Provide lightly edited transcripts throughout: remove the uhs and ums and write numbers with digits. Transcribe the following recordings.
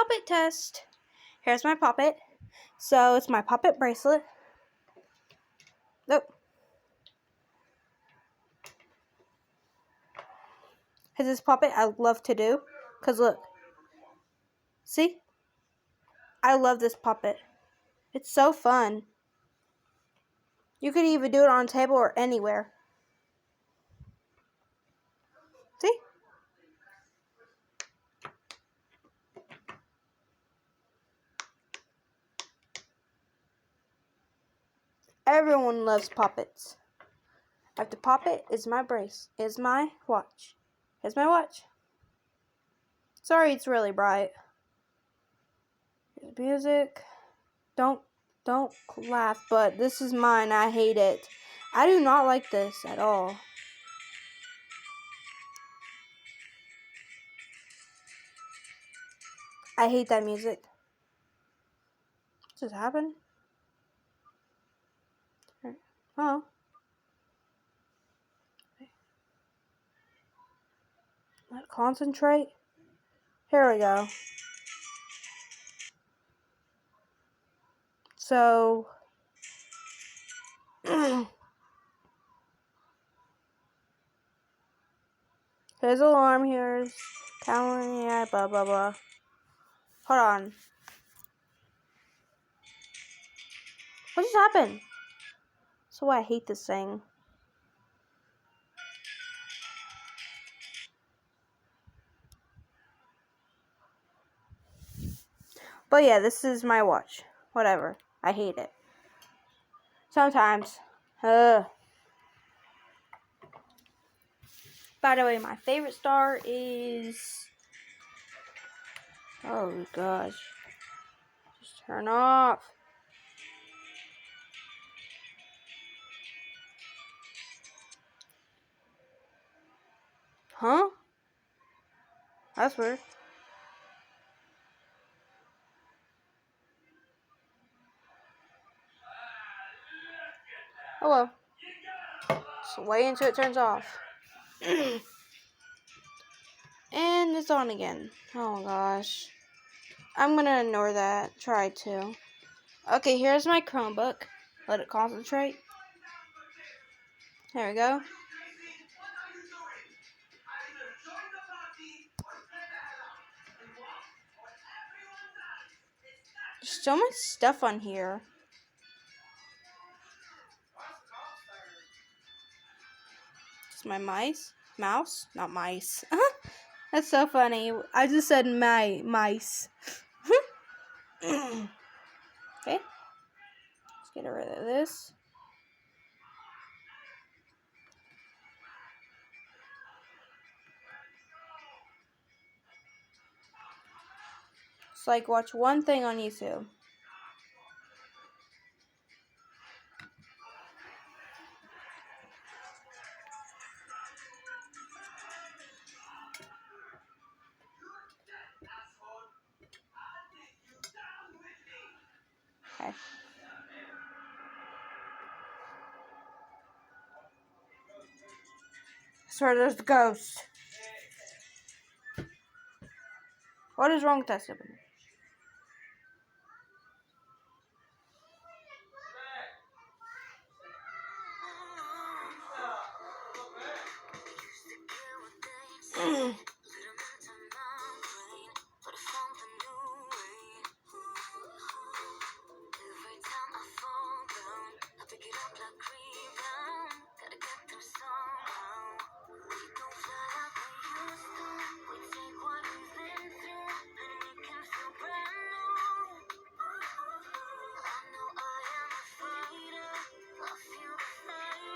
puppet test. Here's my puppet. So it's my puppet bracelet. Look. Here's this puppet I love to do. Because look. See? I love this puppet. It's so fun. You could even do it on a table or anywhere. See? Everyone loves puppets. After puppet is my watch. Here's my watch. Sorry, it's really bright. Here's music. Don't laugh, but this is mine. I hate it. I do not like this at all. I hate that music. What just happened? Oh. Let concentrate. Here we go. So here's alarm. Here's calendar. Yeah, blah blah blah. Hold on. What just happened? So I hate this thing. But yeah, this is my watch. Whatever. I hate it. Sometimes. By the way, my favorite star is... Oh gosh. Just turn off. Huh? That's weird. Oh well. Just wait until it turns off. And it's on again. Oh gosh. I'm gonna ignore that. Try to. Okay, here's my Chromebook. Let it concentrate. There we go. There's so much stuff on here. It's my mouse, not mice. That's so funny. I just said mice. Okay, let's get rid of this. It's like watch one thing on YouTube. Okay. I swear there's the ghost. What is wrong with that sibling?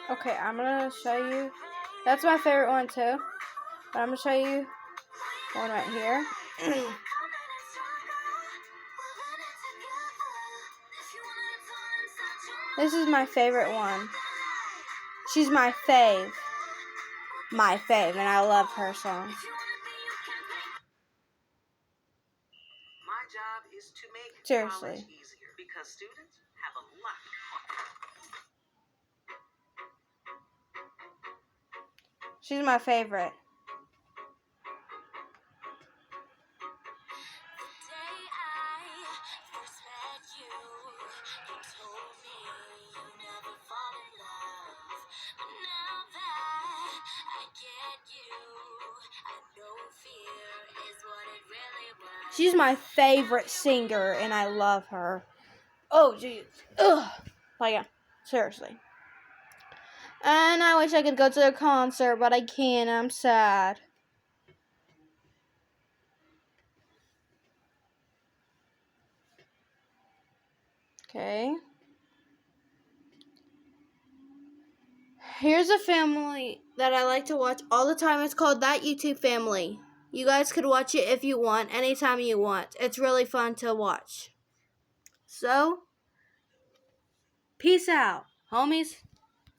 Okay, I'm gonna show you. That's my favorite one too. But I'm gonna show you one right here. This is my favorite one. She's my fave. My fave, and I love her songs. My job is to make Seriously. college easier because students have a lot of fun. She's my favorite. She's my favorite singer, and I love her. Oh, jeez. Ugh. Like, yeah, seriously. And I wish I could go to their concert, but I can't. I'm sad. Okay. Here's a family that I like to watch all the time. It's called That YouTube Family. You guys could watch it if you want, anytime you want. It's really fun to watch. So, peace out, homies.